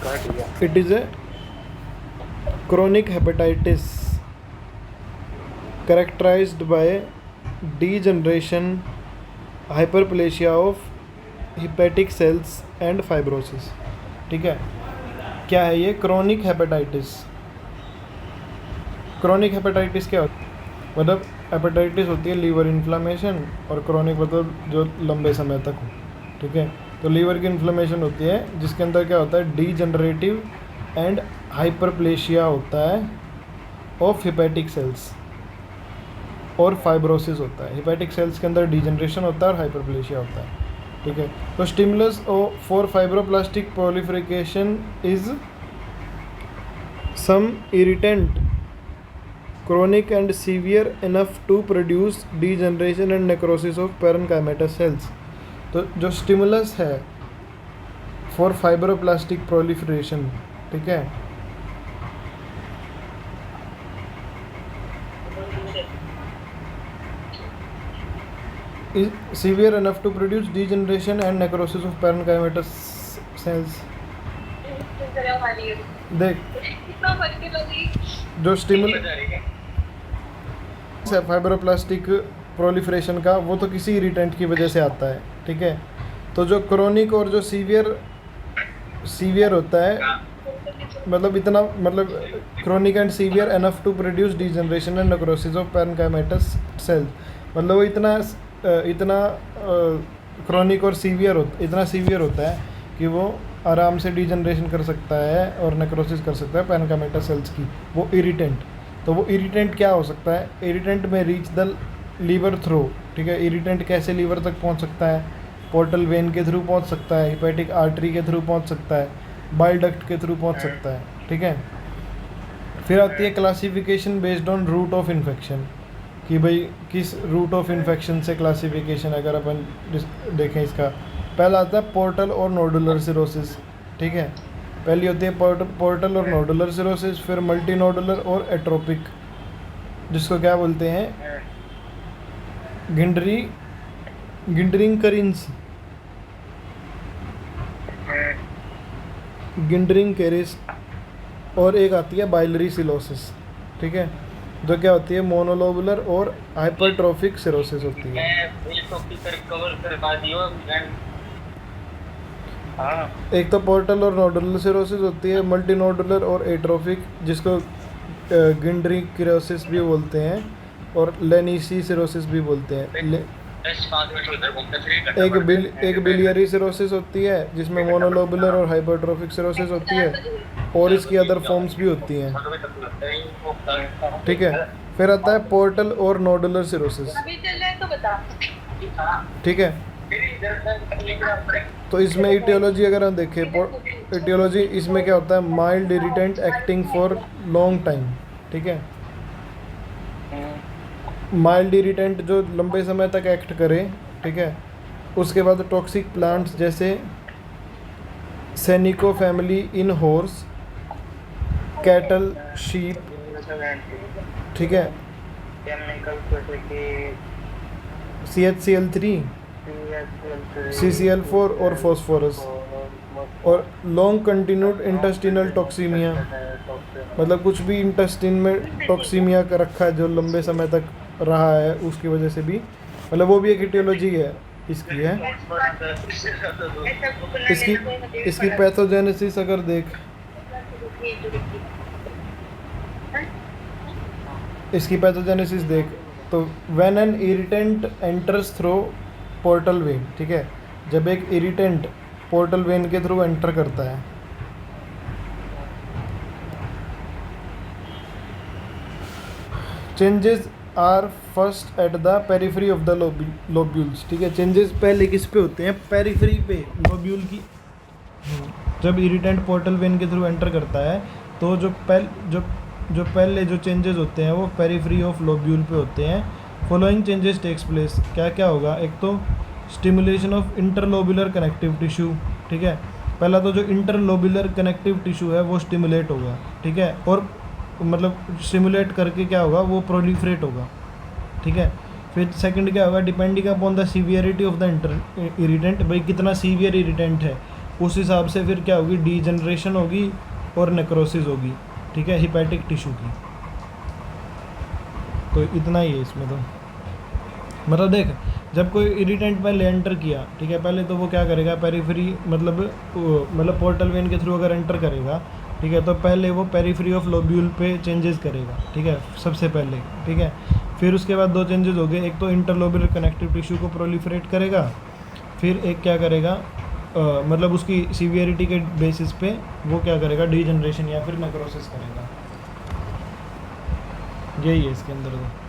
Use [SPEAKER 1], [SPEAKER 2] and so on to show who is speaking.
[SPEAKER 1] It is a chronic hepatitis characterized by degeneration, hyperplasia of hepatic cells and fibrosis। ठीक है, क्या है ये क्रोनिक हेपेटाइटिस? क्रोनिक हेपेटाइटिस क्या होता है? मतलब हेपेटाइटिस होती है लीवर इन्फ्लामेशन, और क्रोनिक मतलब जो लंबे समय तक हो। ठीक है, तो लीवर की इन्फ्लामेशन होती है जिसके अंदर क्या होता है, डीजनरेटिव एंड हाइपरप्लेशिया होता है ऑफ हिपैटिक सेल्स, और फाइब्रोसिस होता है। हिपैटिक सेल्स के अंदर डीजनरेशन होता है और हाइपरप्लेशिया होता है। ठीक है, तो stimulus for fibroplastic proliferation is some irritant chronic and severe enough to produce degeneration and necrosis of parenchymatous cells। तो जो स्टिमुलस है फॉर फाइब्रोप्लास्टिक प्रोलिफरेशन, ठीक है, is severe enough to produce degeneration and necrosis of parenchymatous cells। देख, जो stimulus है फाइब्रोप्लास्टिक proliferation का, वो तो किसी इरिटेंट की वजह से आता है। ठीक है, तो जो क्रोनिक और जो सीवियर होता है, मतलब इतना, मतलब chronic and severe enough to produce degeneration and necrosis of parenchymatous cells, मतलब वो इतना क्रोनिक और इतना सीवियर होता है कि वो आराम से डीजनरेशन कर सकता है और नेक्रोसिस कर सकता है पैरेन्काइमेटस सेल्स की, वो इरिटेंट। तो वो इरिटेंट क्या हो सकता है? इरिटेंट में रीच द लीवर थ्रू। ठीक है, इरिटेंट कैसे लीवर तक पहुंच सकता है? पोर्टल वेन के थ्रू पहुंच सकता है, हिपैटिक आर्टरी के थ्रू पहुंच सकता है, बाइल डक्ट के थ्रू पहुंच सकता है। ठीक है, फिर आती है classification based on route of infection, कि भाई किस रूट ऑफ इन्फेक्शन से क्लासिफिकेशन, अगर अपन देखें इसका, पहला आता है पोर्टल और नोडुलर सिरोसिस। ठीक है, पहली होती है पोर्टल और नोडुलर सिरोसिस, फिर मल्टी नोडुलर और एट्रोपिक, जिसको क्या बोलते हैं, गिंडरिंग केरिस, और एक आती है बाइलरी सिलोसिस। ठीक है, जो क्या होती है, मोनोलोबुलर और हाइपरट्रोफिक सिरोसिस होती है। एक तो पोर्टल और नोडुलर सिरोसिस होती है, मल्टी नोडुलर और एट्रोफिक, जिसको गिंडरिंग किरोसिस भी बोलते हैं और लेनिसी सिरोसिस भी बोलते हैं। एक बिलियरी सिरोसिस होती है जिसमें मोनोलोबुलर और हाइपरट्रोफिक सिरोसिस होती है, और इसकी अदर फॉर्म्स भी होती हैं। ठीक है, फिर आता है पोर्टल और नोडुलर सिरोसिस। ठीक है, तो इसमें इटियोलॉजी अगर हम देखें, इटियोलॉजी इसमें क्या होता है, mild irritant acting for long time. ठीक है, माइल्ड इरिटेंट जो लंबे समय तक एक्ट करे। ठीक है, उसके बाद टॉक्सिक प्लांट्स जैसे Senecio family in horse, cattle, sheep. ठीक है, CHCl3, CCl4 और फॉस्फोरस, और लॉन्ग कंटिन्यूड इंटेस्टिनल टॉक्सीमिया, मतलब कुछ भी इंटेस्टिन में टॉक्सीमिया का रखा है जो लंबे समय तक रहा है, उसकी वजह से भी, मतलब वो भी एक इटियोलॉजी है इसकी है। इसकी पैथोजेनेसिस अगर देख, इसकी पैथोजेनेसिस देख, तो when an irritant enters through portal vein. ठीक है, जब एक इरिटेंट पोर्टल वेन के थ्रू एंटर करता है, changes are first at the periphery of the lobules. ठीक है, चेंजेस पहले किस पे होते हैं? पेरिफेरी पे, लोब्यूल की। जब इरिटेंट पोर्टल वेन के थ्रू एंटर करता है तो जो पहले जो चेंजेस होते हैं वो पेरिफेरी ऑफ लोब्यूल पे होते हैं। फॉलोइंग चेंजेस टेक्स प्लेस, क्या क्या होगा? एक तो stimulation of interlobular connective tissue. ठीक है, पहला तो जो इंटरलोबुलर कनेक्टिव टिश्यू है वो स्टिमुलेट होगा। ठीक है, और मतलब स्टिमुलेट करके क्या होगा, वो प्रोलिफरेट होगा। ठीक है, फिर सेकंड क्या होगा, depending upon the severity of the irritant, भाई कितना सीवियर इरिटेंट है, उस हिसाब से फिर क्या होगी, डीजनरेशन होगी और नेक्रोसिस होगी, ठीक है, हिपैटिक टिश्यू की। तो इतना ही है इसमें तो। मतलब देख, जब कोई इरिटेंट पहले एंटर किया, ठीक है, पहले तो वो क्या करेगा, पेरीफ्री मतलब पोर्टल वेन के थ्रू अगर एंटर करेगा, ठीक है, तो पहले वो पेरीफ्री ऑफ लोब्यूल पे चेंजेस करेगा, ठीक है, सबसे पहले, ठीक है। फिर उसके बाद दो चेंजेस हो गए, एक तो इंटरलोब्यूलर कनेक्टिव टिश्यू को प्रोलिफरेट करेगा, फिर एक क्या करेगा, मतलब उसकी सीवियरिटी के बेसिस पे वो क्या करेगा, डीजनरेशन या फिर नेक्रोसिस करेगा। यही है इसके अंदर तो।